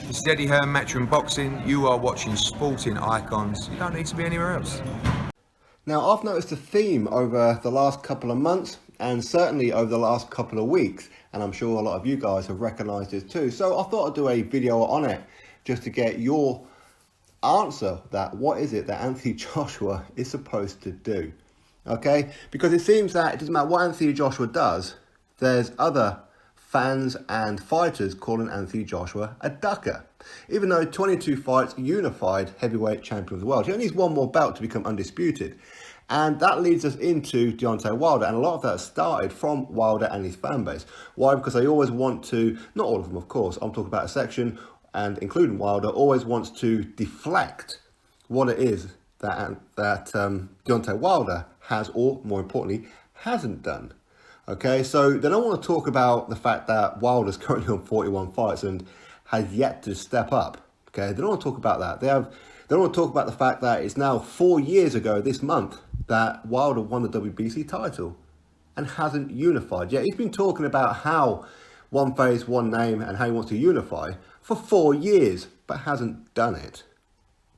This is Eddie Hearn, Matchroom Boxing. You are watching Sporting Icons. You don't need to be anywhere else. Now, I've noticed a theme over the last couple of months and certainly over the last couple of weeks, and I'm sure a lot of you guys have recognised it too. So I thought I'd do a video on it just to get your answer that what is it that Anthony Joshua is supposed to do? Okay, because it seems that it doesn't matter what Anthony Joshua does, there's other fans and fighters calling Anthony Joshua a ducker. Even though 22 fights, unified heavyweight champion of the world. He only needs one more belt to become undisputed. And that leads us into Deontay Wilder. And a lot of that started from Wilder and his fan base. Why? Because they always want to, not all of them of course, I'm talking about a section, and including Wilder, always wants to deflect what it is that Deontay Wilder has, or more importantly, hasn't done. Okay, so they don't want to talk about the fact that Wilder's currently on 41 fights and has yet to step up. Okay, they don't want to talk about that. They don't want to talk about the fact that it's now 4 years ago this month that Wilder won the WBC title and hasn't unified. Yeah, he's been talking about how one face, one name and how he wants to unify for 4 years, but hasn't done it.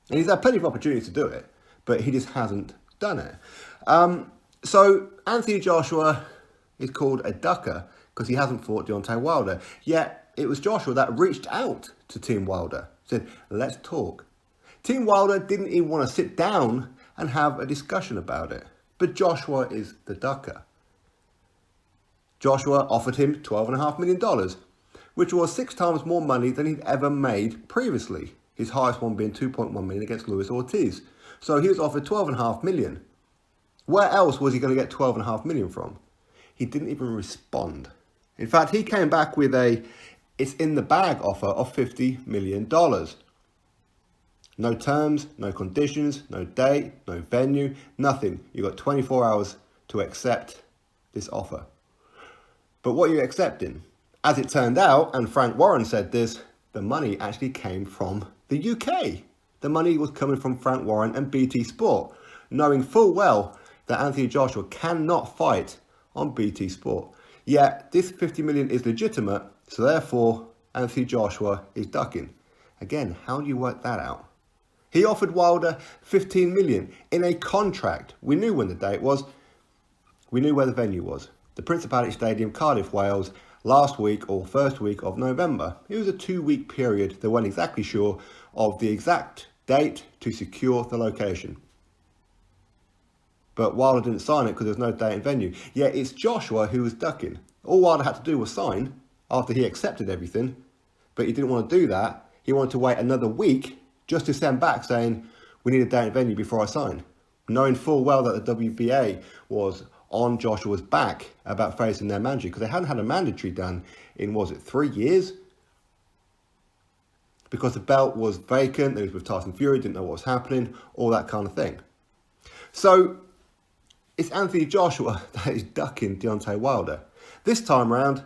And he's had plenty of opportunities to do it, but he just hasn't done it. So Anthony Joshua is called a ducker because he hasn't fought Deontay Wilder. Yet it was Joshua that reached out to Team Wilder, said, let's talk. Team Wilder didn't even want to sit down and have a discussion about it. But Joshua is the ducker. Joshua offered him $12.5 million, which was 6 times more money than he'd ever made previously. His highest one being $2.1 million against Luis Ortiz. So he was offered $12.5 million. Where else was he going to get $12.5 million from? He didn't even respond. In fact, he came back with a it's in the bag offer of $50 million. No terms, no conditions, no date, no venue, nothing. You've got 24 hours to accept this offer. But what are you accepting? As it turned out, and Frank Warren said this, the money actually came from the UK. The money was coming from Frank Warren and BT Sport, knowing full well that Anthony Joshua cannot fight on BT Sport. Yet this 50 million is legitimate, so therefore Anthony Joshua is ducking. Again, how do you work that out? He offered Wilder 15 million in a contract. We knew when the date was. We knew where the venue was. The Principality Stadium, Cardiff, Wales, last week or first week of November. It was a 2-week period. They weren't exactly sure of the exact date to secure the location. But Wilder didn't sign it because there's no date and venue. Yet it's Joshua who was ducking. All Wilder had to do was sign after he accepted everything. But he didn't want to do that. He wanted to wait another week just to send back saying, we need a date and venue before I sign. Knowing full well that the WBA was on Joshua's back about facing their mandatory. Because they hadn't had a mandatory done in, was it 3 years? Because the belt was vacant. It was with Tyson Fury, didn't know what was happening. All that kind of thing. So it's Anthony Joshua that is ducking Deontay Wilder. This time round,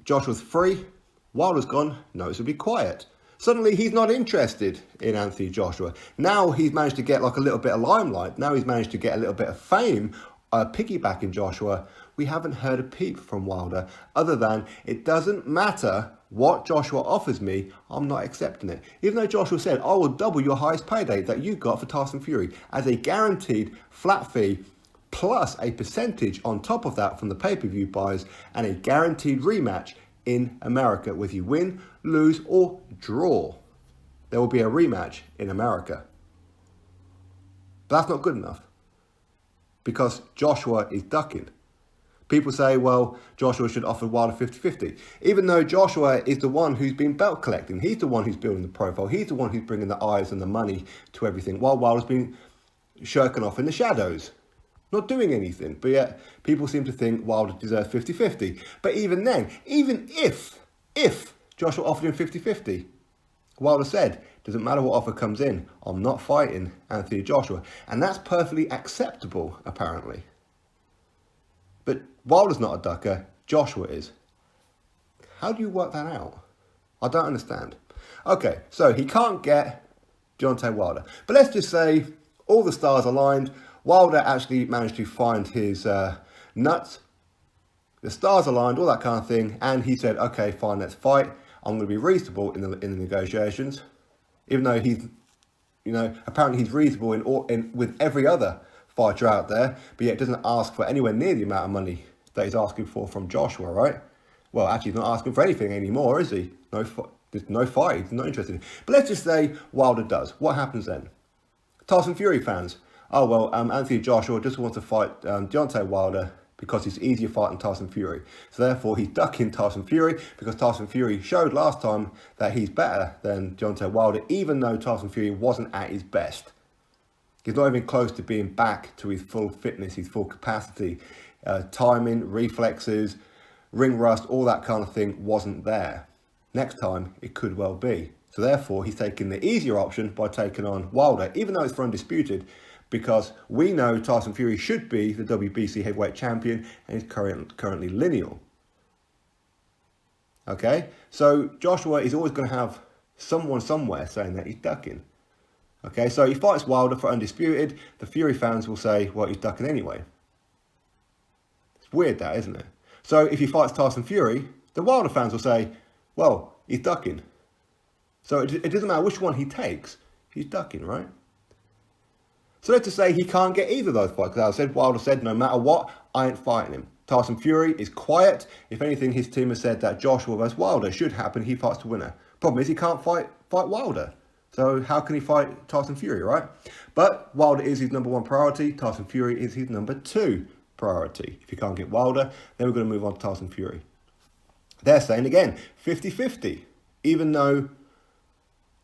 Joshua's free, Wilder's gone, noticeably quiet. Suddenly he's not interested in Anthony Joshua. Now he's managed to get like a little bit of limelight. Now he's managed to get a little bit of fame, piggybacking Joshua. We haven't heard a peep from Wilder other than it doesn't matter what Joshua offers me, I'm not accepting it. Even though Joshua said, I will double your highest payday that you got for Tyson Fury as a guaranteed flat fee plus a percentage on top of that from the pay-per-view buys and a guaranteed rematch in America. Whether you win, lose or draw, there will be a rematch in America. But that's not good enough because Joshua is ducking. People say, well, Joshua should offer Wilder 50-50. Even though Joshua is the one who's been belt collecting. He's the one who's building the profile. He's the one who's bringing the eyes and the money to everything. While Wilder's been shirking off in the shadows. Not doing anything. But yet, people seem to think Wilder deserves 50-50. But even then, even if Joshua offered him 50-50, Wilder said, doesn't matter what offer comes in, I'm not fighting Anthony Joshua. And that's perfectly acceptable, apparently. But Wilder's not a ducker, Joshua is. How do you work that out? I don't understand. Okay, so he can't get Deontay Wilder. But let's just say all the stars aligned. Wilder actually managed to find his nuts The stars aligned, all that kind of thing, and he said, okay, fine, let's fight. I'm going to be reasonable in the negotiations, even though he's, apparently he's reasonable with every other fighter out there, but yet doesn't ask for anywhere near the amount of money that he's asking for from Joshua, right? Well, actually, he's not asking for anything anymore, is he? There's no fight. He's not interested. But let's just say Wilder does. What happens then? Tyson Fury fans. Oh, well, Anthony Joshua just wants to fight Deontay Wilder because he's easier fight than Tyson Fury. So therefore, he's ducking Tyson Fury because Tyson Fury showed last time that he's better than Deontay Wilder, even though Tyson Fury wasn't at his best. He's not even close to being back to his full fitness, his full capacity. Timing, reflexes, ring rust, all that kind of thing wasn't there. Next time, it could well be. So therefore, he's taking the easier option by taking on Wilder, even though it's for undisputed, because we know Tyson Fury should be the WBC heavyweight champion and is currently lineal. Okay, so Joshua is always going to have someone somewhere saying that he's ducking. Okay, so he fights Wilder for undisputed. The Fury fans will say, well, he's ducking anyway. It's weird that, isn't it? So if he fights Tyson Fury, the Wilder fans will say, well, he's ducking. So it doesn't matter which one he takes, he's ducking, right? So let's just say he can't get either of those fights. Because Wilder said, no matter what, I ain't fighting him. Tyson Fury is quiet. If anything, his team has said that Joshua versus Wilder should happen. He fights the winner. Problem is, he can't fight Wilder. So how can he fight Tyson Fury, right? But Wilder is his number one priority. Tyson Fury is his number two priority. If you can't get Wilder, then we're going to move on to Tyson Fury. They're saying, again, 50-50. Even though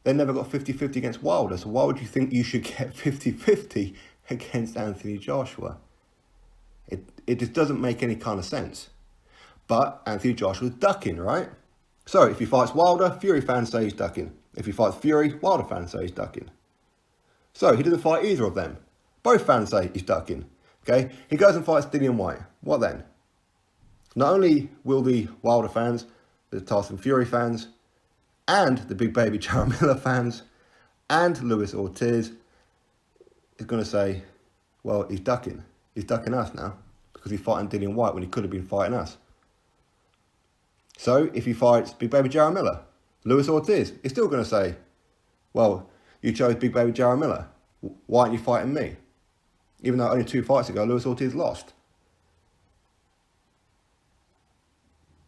they never got 50-50 against Wilder. So why would you think you should get 50-50 against Anthony Joshua? It just doesn't make any kind of sense. But Anthony Joshua's ducking, right? So if he fights Wilder, Fury fans say he's ducking. If he fights Fury, Wilder fans say he's ducking. So he doesn't fight either of them. Both fans say he's ducking. Okay, he goes and fights Dillian Whyte. What then? Not only will the Wilder fans, the Tyson Fury fans, and the Big Baby Jaramillo fans, and Luis Ortiz is going to say, well, he's ducking. He's ducking us now because he's fighting Dillian Whyte when he could have been fighting us. So if he fights Big Baby Jaramillo, Luis Ortiz is still going to say, well, you chose Big Baby Jaramillo. Why aren't you fighting me? Even though only 2 fights ago, Luis Ortiz lost.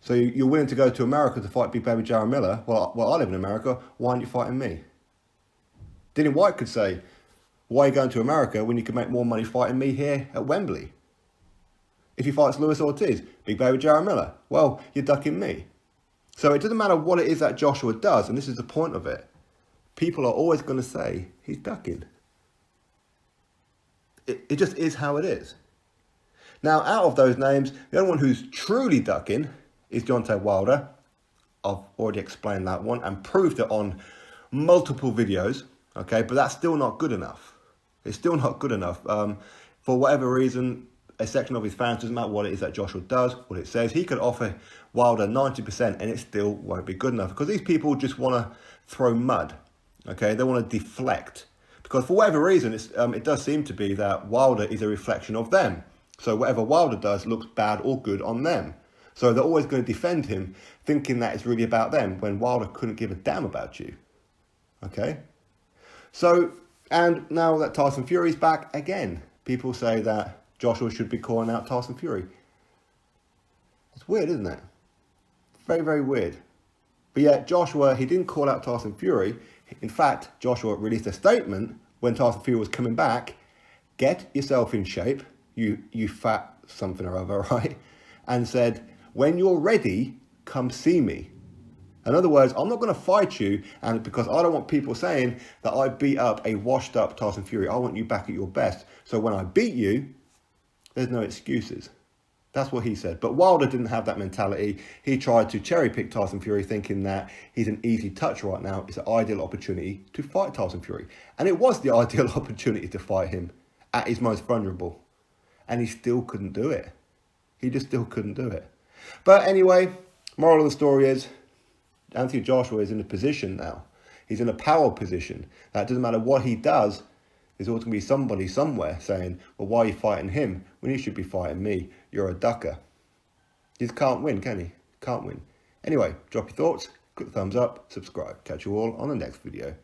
So you're willing to go to America to fight Big Baby Jaramillo? Well, I live in America. Why aren't you fighting me? Dillian Whyte could say, why are you going to America when you can make more money fighting me here at Wembley? If he fights Luis Ortiz, Big Baby Jaramillo, well, you're ducking me. So it doesn't matter what it is that Joshua does, and this is the point of it. People are always going to say he's ducking. It just is how it is. Now, out of those names, the only one who's truly ducking is Deontay Wilder. I've already explained that one and proved it on multiple videos. Okay, but that's still not good enough. It's still not good enough. For whatever reason, a section of his fans, doesn't matter what it is that Joshua does, what it says, he could offer Wilder 90% and it still won't be good enough because these people just want to throw mud. Okay, they want to deflect. Because for whatever reason, it does seem to be that Wilder is a reflection of them. So whatever Wilder does looks bad or good on them. So they're always going to defend him, thinking that it's really about them, when Wilder couldn't give a damn about you. Okay? So, and now that Tyson Fury's back, again, people say that Joshua should be calling out Tyson Fury. It's weird, isn't it? Very, very weird. But yet, Joshua, he didn't call out Tyson Fury. In fact, Joshua released a statement when Tyson Fury was coming back. Get yourself in shape, you fat something or other, right? And said, when you're ready, come see me. In other words, I'm not going to fight you, and because I don't want people saying that I beat up a washed up Tyson Fury. I want you back at your best. So when I beat you, there's no excuses. That's what he said. But Wilder didn't have that mentality. He tried to cherry pick Tyson Fury, thinking that he's an easy touch right now. It's an ideal opportunity to fight Tyson Fury. And it was the ideal opportunity to fight him at his most vulnerable. And he still couldn't do it. He just still couldn't do it. But anyway, moral of the story is, Anthony Joshua is in a position now. He's in a power position. That doesn't matter what he does, there's always going to be somebody somewhere saying, well, why are you fighting him when you should be fighting me? You're a ducker. He just can't win, can he? Can't win. Anyway, drop your thoughts, click the thumbs up, subscribe. Catch you all on the next video.